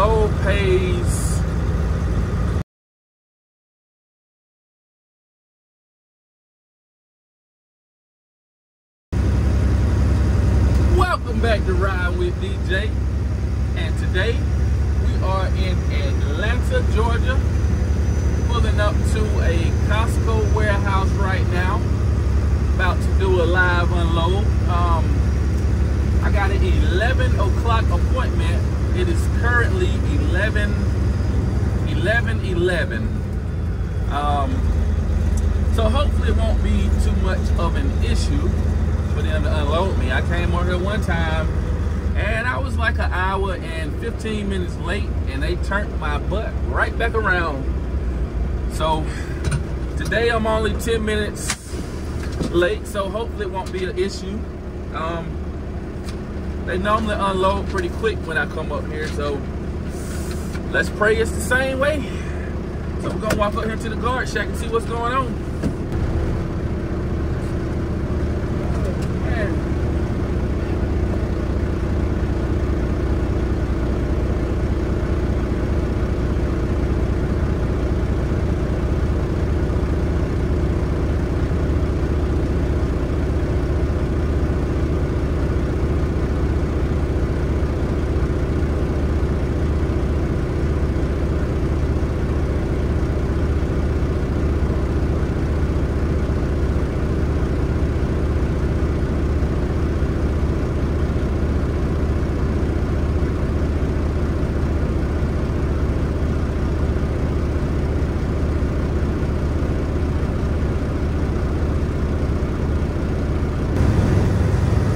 low pays. Welcome back to Ride with DJ, and today we are in Atlanta, Georgia, pulling up to a Costco warehouse right now, about to do a live unload. I got an 11 o'clock appointment. It is currently 11:11. So hopefully it won't be too much of an issue for them to unload me. I came on here one time and I was like an hour and 15 minutes late, and they turned my butt right back around. So today I'm only 10 minutes late, so hopefully it won't be an issue. They normally unload pretty quick when I come up here, so let's pray it's the same way. So we're gonna walk up here to the guard shack and see what's going on.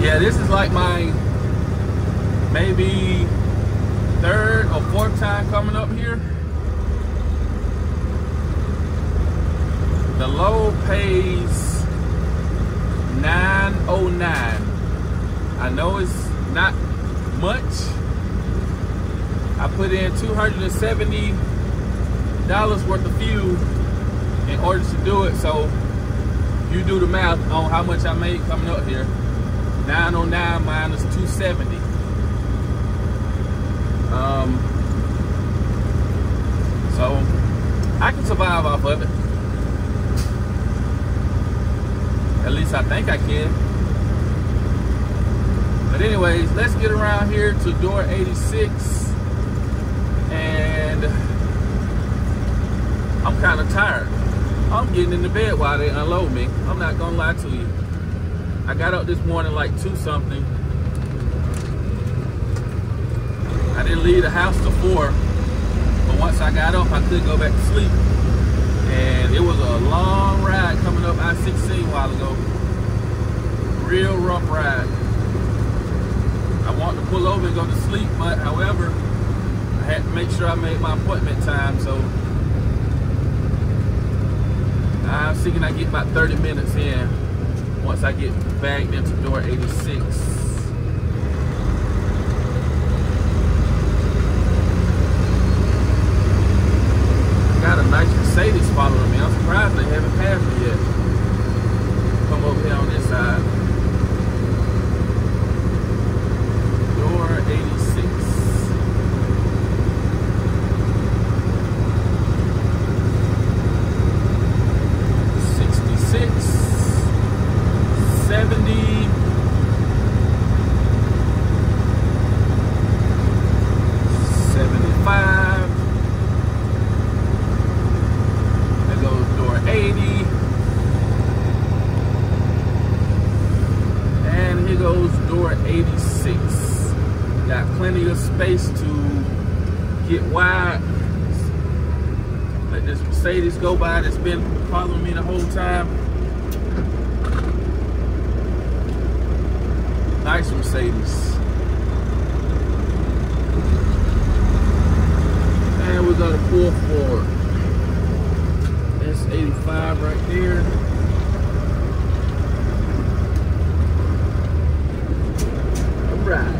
Yeah, this is like my maybe third or fourth time coming up here. The low pays $9.09. I know it's not much. I put in $270 worth of fuel in order to do it, so you do the math on how much I made coming up here. 909 minus 270. So I can survive off of it. At least I think I can. But anyways, let's get around here to door 86. And I'm kind of tired. I'm getting into bed while they unload me. I'm not gonna lie to you. I got up this morning like 2 something. I didn't leave the house till 4, but once I got up, I couldn't go back to sleep. And it was a long ride coming up I-16 a while ago. Real rough ride. I wanted to pull over and go to sleep, but however, I had to make sure I made my appointment time, so I'm thinking I get about 30 minutes in once I get bagged into door 86. Got a nice Mercedes following me. I'm surprised they haven't passed me yet. Come over here on this side. Door 86. Got plenty of space to get wide. Let this Mercedes go by that's been following me the whole time. Nice Mercedes. And we're gonna pull forward. That's 85 right there. All right.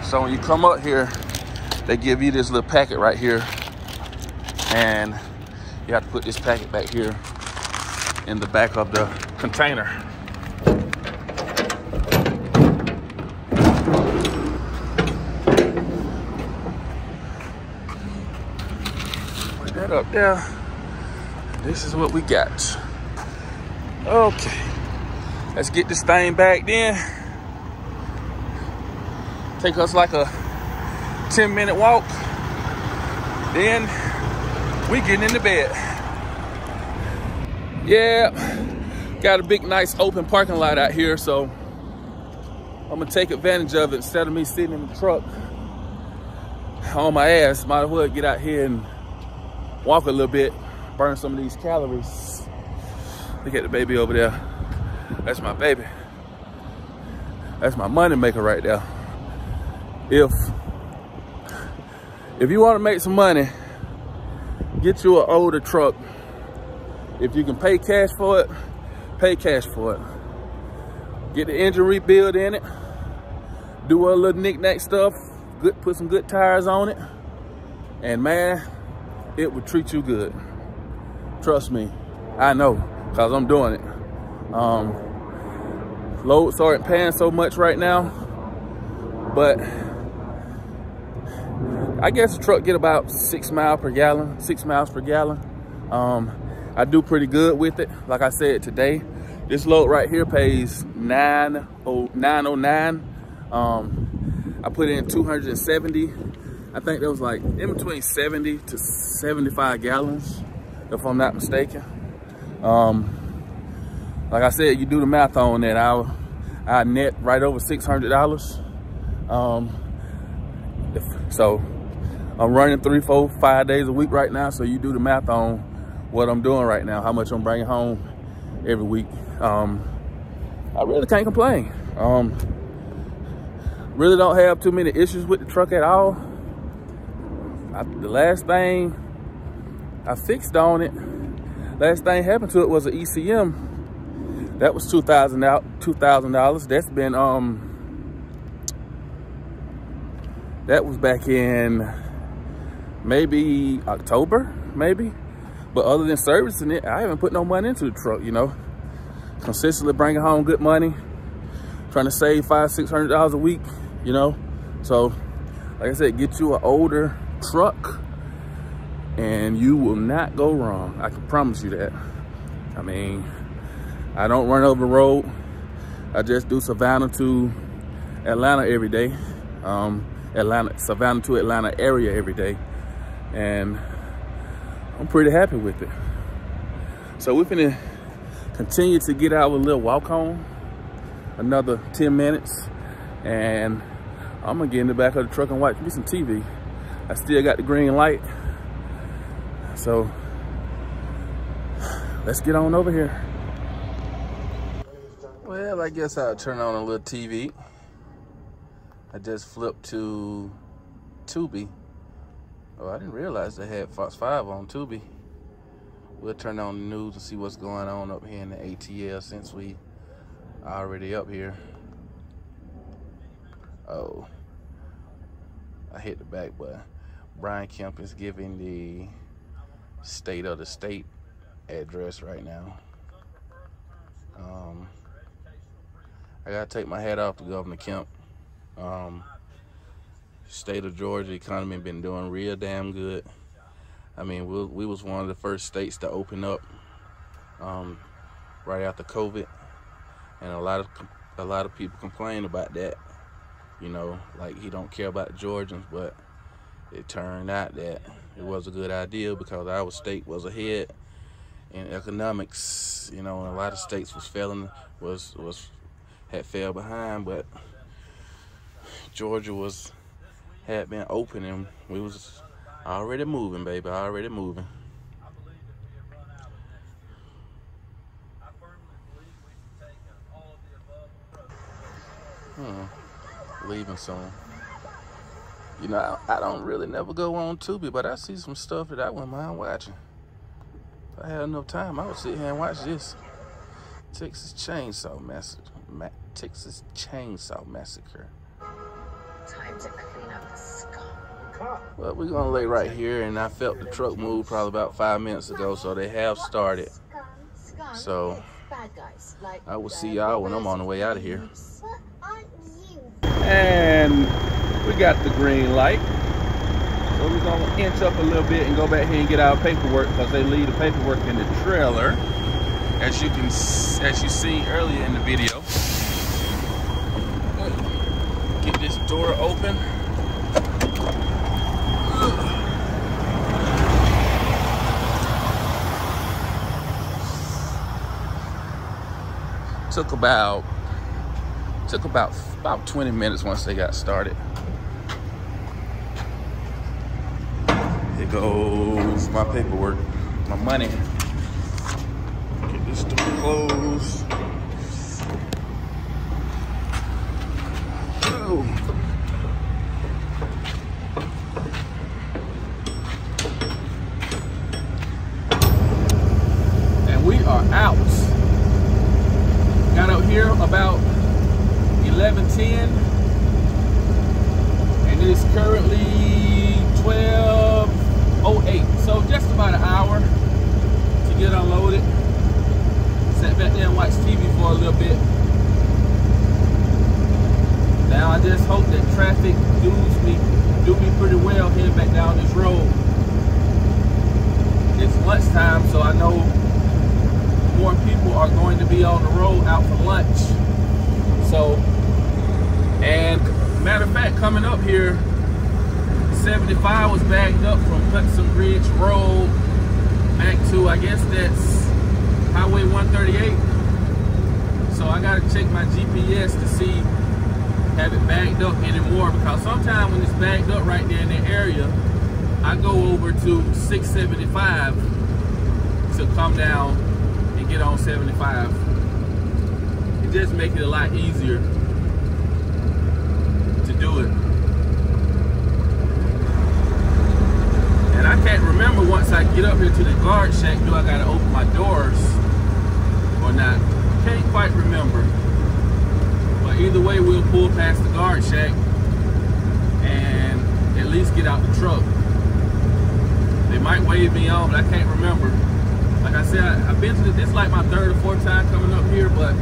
So when you come up here, they give you this little packet right here, and you have to put this packet back here in the back of the container. Put that up there. This is what we got. Okay, let's get this thing back then. Take us like a 10-minute walk. Then we getting into bed. Yeah, got a big, nice open parking lot out here, so I'm gonna take advantage of it. Instead of me sitting in the truck on my ass, might as well get out here and walk a little bit, burn some of these calories. Look at the baby over there. That's my baby. That's my money maker right there. If you want to make some money, get you an older truck. If you can pay cash for it, pay cash for it. Get the engine rebuild in it. Do a little knick-knack stuff. Put some good tires on it. And man, it will treat you good. Trust me, I know, because I'm doing it. Loads aren't paying so much right now, but I guess the truck get about 6 miles per gallon. I do pretty good with it. Like I said today, this load right here pays $909. I put in 270. I think that was like in between 70 to 75 gallons, if I'm not mistaken. Like I said, you do the math on that, I net right over $600. So I'm running 3, 4, 5 days a week right now. So you do the math on what I'm doing right now, how much I'm bringing home every week. I really can't complain. Really don't have too many issues with the truck at all. The last thing I fixed on it, last thing happened to it was an ECM. That was $2,000. That's been that was back in maybe October, maybe. But other than servicing it, I haven't put no money into the truck, you know. Consistently bringing home good money, trying to save $500, $600 a week, you know. So, like I said, get you an older truck and you will not go wrong. I can promise you that. I mean, I don't run over the road. I just do Savannah to Atlanta every day. Savannah to Atlanta area every day. And I'm pretty happy with it. So we're gonna continue to get our little walk home, another 10 minutes. And I'm gonna get in the back of the truck and watch me some TV. I still got the green light. So let's get on over here. Well, I guess I'll turn on a little TV. I just flipped to Tubi. Oh, I didn't realize they had Fox 5 on Tubi. We'll turn on the news and see what's going on up here in the ATL since we already up here. Oh, I hit the back button. Brian Kemp is giving the state of the state address right now. I gotta take my hat off to Governor Kemp. State of Georgia economy been doing real damn good. I mean, we was one of the first states to open up right after COVID, and a lot of people complain about that. You know, like he don't care about the Georgians, but it turned out that it was a good idea because our state was ahead in economics. You know, and a lot of states had fell behind, but Georgia had been open and we was already moving, baby, already moving. Leaving soon. You know, I don't really never go on Tubi, but I see some stuff that I wouldn't mind watching. If I had enough time, I would sit here and watch this. Texas Chainsaw Massacre. time to clean up the scum. Well, we're gonna lay right here, and I felt the truck move probably about 5 minutes ago, so they have started. So I will see y'all when I'm on the way out of here. And we got the green light. So we're gonna inch up a little bit and go back here and get our paperwork, because they leave the paperwork in the trailer, as you seen earlier in the video. Get this door open. Took about 20 minutes once they got started. Here goes my paperwork, my money. Get this door closed. Oh. And we are out. Got out here about 11:10, and it is currently 12:08. So just about an hour to get unloaded. Sat back there and watched TV for a little bit. Now I just hope that traffic do me pretty well heading back down this road. It's lunchtime, so I know more people are going to be on the road out for lunch. So, and matter of fact, coming up here, 75 was backed up from Hudson Ridge Road back to, I guess that's Highway 138. So I gotta check my GPS to see, have it backed up anymore, because sometimes when it's backed up right there in the area, I go over to 675 to come down and get on 75. It just makes it a lot easier to do it. And I can't remember, once I get up here to the guard shack, do I gotta open my doors or not? Can't quite remember. But either way, we'll pull past the guard shack and at least get out the truck. They might wave me on, but I can't remember. Like I said, I've been to this like my 3rd or 4th time coming up here, but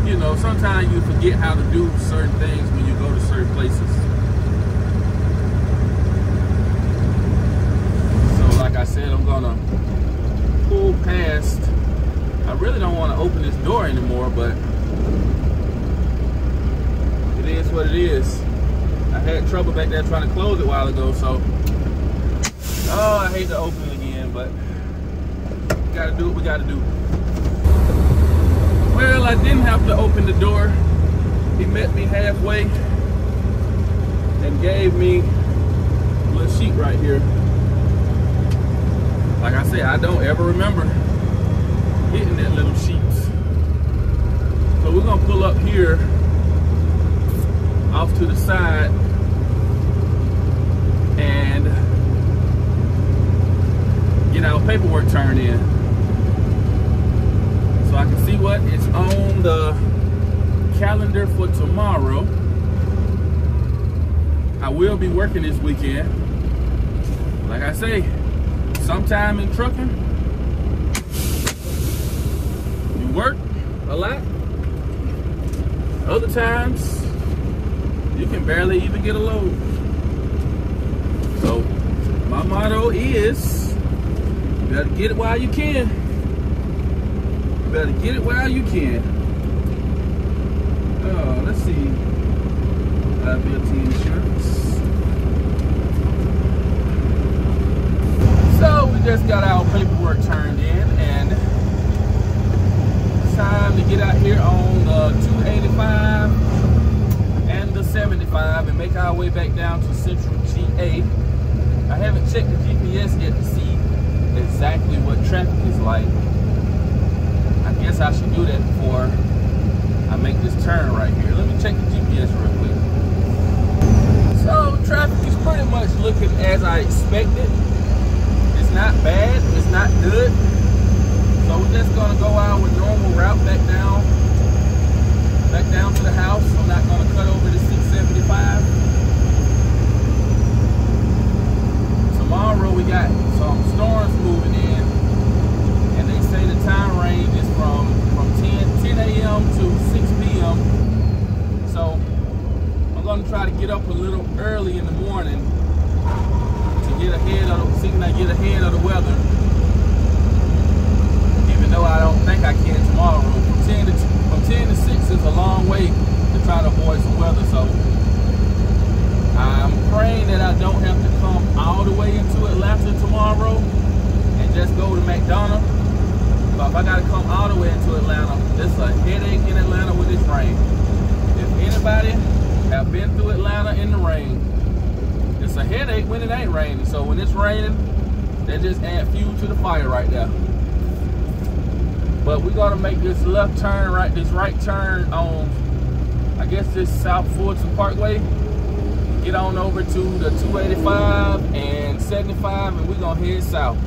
you know, sometimes you forget how to do certain things when you go to certain places. So like I said, I'm gonna pull past. I really don't want to open this door anymore, but it is what it is. I had trouble back there trying to close it a while ago, so oh, I hate to open it again, but we gotta do what we gotta do. Well, I didn't have to open the door. He met me halfway and gave me a little sheet right here. Like I said, I don't ever remember hitting that little sheet. So we're gonna pull up here off to the side and get our paperwork turned in, so I can see what is on the calendar for tomorrow. I will be working this weekend. Like I say, sometime in trucking, you work a lot. Other times, you can barely even get a load. So my motto is, you better get it while you can. You better get it while you can. Oh, let's see. Liability insurance. So we just got our paperwork turned in, and it's time to get out here on the 285 and the 75 and make our way back down to Central GA. I haven't checked the GPS yet to see exactly what traffic is like. I guess I should do that before I make this turn right here. Let me check the GPS real quick. So traffic is pretty much looking as I expected. It's not bad, it's not good. So we're just gonna go our normal route back down to the house. I'm not gonna cut over the 675. get up a little early in the morning to get ahead of the, see when I get ahead of the weather. Even though I don't think I can tomorrow. From 10 to 6 is a long way to try to avoid some weather. So I'm praying that I don't have to come all the way into Atlanta tomorrow and just go to McDonough. But if I gotta come all the way into Atlanta, it's a headache in Atlanta with this rain. If anybody have been through Atlanta in the rain, it's a headache when it ain't raining. So when it's raining, they just add fuel to the fire right there. But we're gonna make this left turn, this right turn on, I guess this South Fulton Parkway. Get on over to the 285 and 75, and we're gonna head south.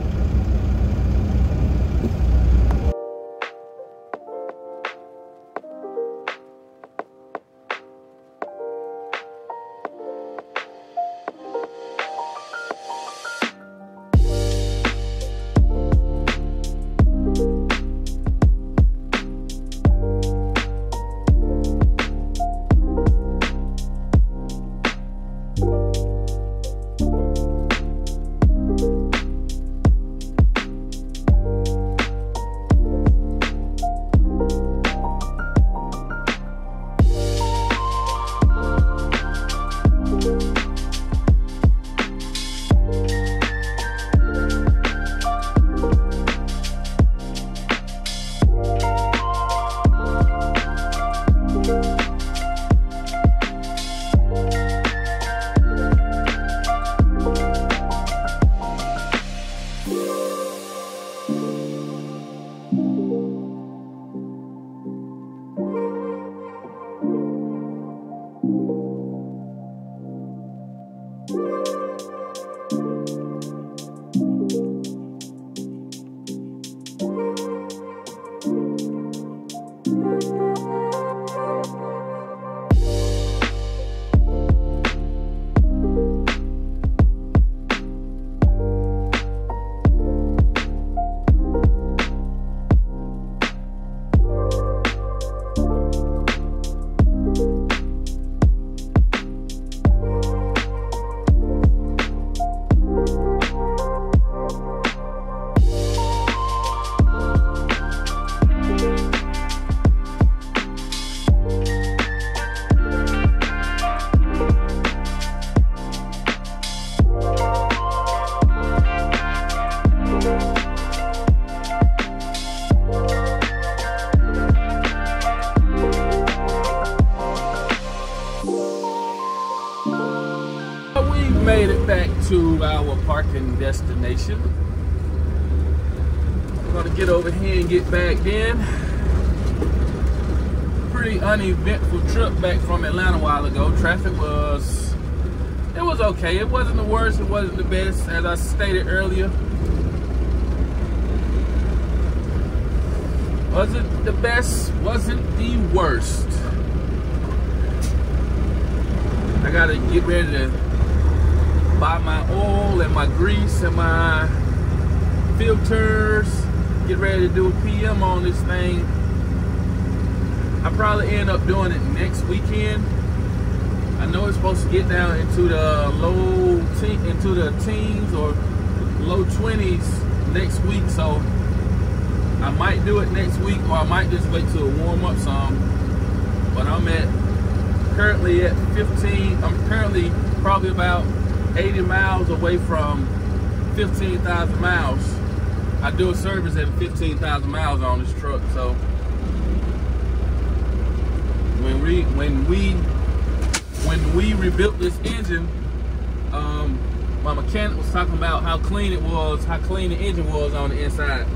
Made it back to our parking destination. I'm gonna get over here and get back in. Pretty uneventful trip back from Atlanta a while ago. Traffic was okay. It wasn't the worst, it wasn't the best, as I stated earlier. Wasn't the best, wasn't the worst. I gotta get ready to buy my oil and my grease and my filters, get ready to do a PM on this thing. I'll probably end up doing it next weekend. I know it's supposed to get down into the teens or low 20s next week, so I might do it next week, or I might just wait till it warm up some. But I'm currently at 15. I'm currently probably about 80 miles away from 15,000 miles. I do a service at 15,000 miles on this truck. So when we rebuilt this engine, my mechanic was talking about how clean it was, how clean the engine was on the inside.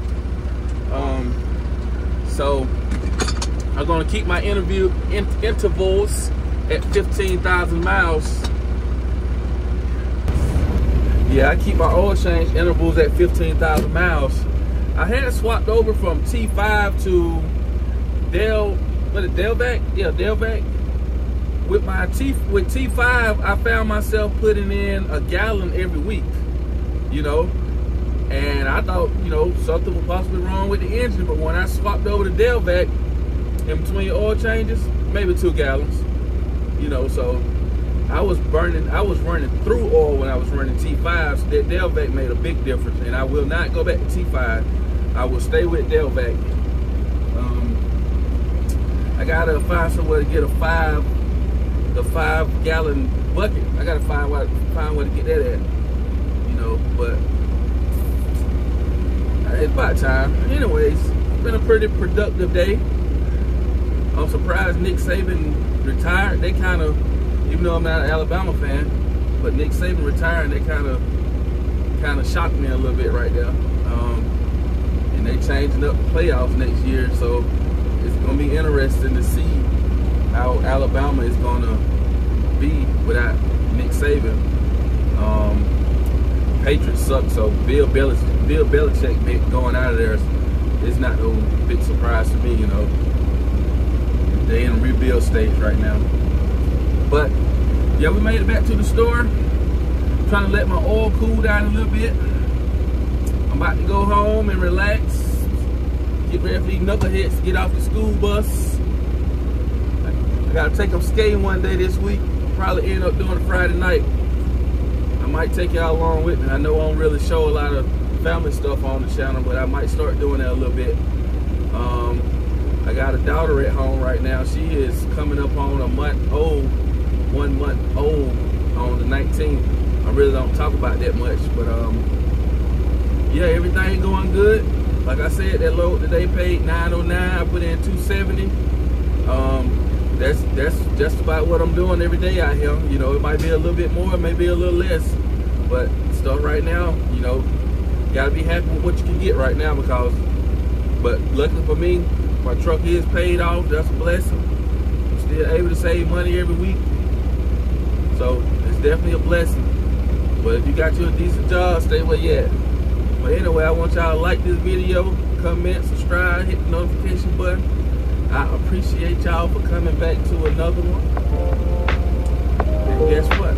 So I'm gonna keep my intervals at 15,000 miles. Yeah, I keep my oil change intervals at 15,000 miles. I had swapped over from T5 to Delvac? Yeah, Delvac. With T5, I found myself putting in a gallon every week, you know. And I thought, you know, something was possibly wrong with the engine. But when I swapped over to Delvac, in between oil changes, maybe 2 gallons, you know. So I was running through oil when I was running T5s. So that Delvac made a big difference, and I will not go back to T5. I will stay with Delvac. I gotta find somewhere to get the 5-gallon bucket. I gotta find where to get that at, you know. But it's about time. Anyways, it's been a pretty productive day. I'm surprised Nick Saban retired. They kind of, even though I'm not an Alabama fan, but Nick Saban retiring, they kind of shocked me a little bit right there. And they changing up the playoffs next year, so it's gonna be interesting to see how Alabama is gonna be without Nick Saban. Patriots suck, so Bill Belichick going out of there is not no big surprise to me, you know. They in a rebuild stage right now. But yeah, we made it back to the store. I'm trying to let my oil cool down a little bit. I'm about to go home and relax. Get ready for these knuckleheads to get off the school bus. I gotta take them skating one day this week. Probably end up doing it Friday night. I might take y'all along with me. I know I don't really show a lot of family stuff on the channel, but I might start doing that a little bit. I got a daughter at home right now. She is coming up on 1 month old on the 19th. I really don't talk about that much, but yeah, everything going good. Like I said, that load that they paid $909, I put in $270. That's just about what I'm doing every day out here. You know, it might be a little bit more, maybe a little less, but stuff right now, you know, gotta be happy with what you can get right now but luckily for me, my truck is paid off. That's a blessing. I'm still able to save money every week, so it's definitely a blessing. But if you got you a decent job, stay where you at. But anyway, I want y'all to like this video, comment, subscribe, hit the notification button. I appreciate y'all for coming back to another one. And guess what?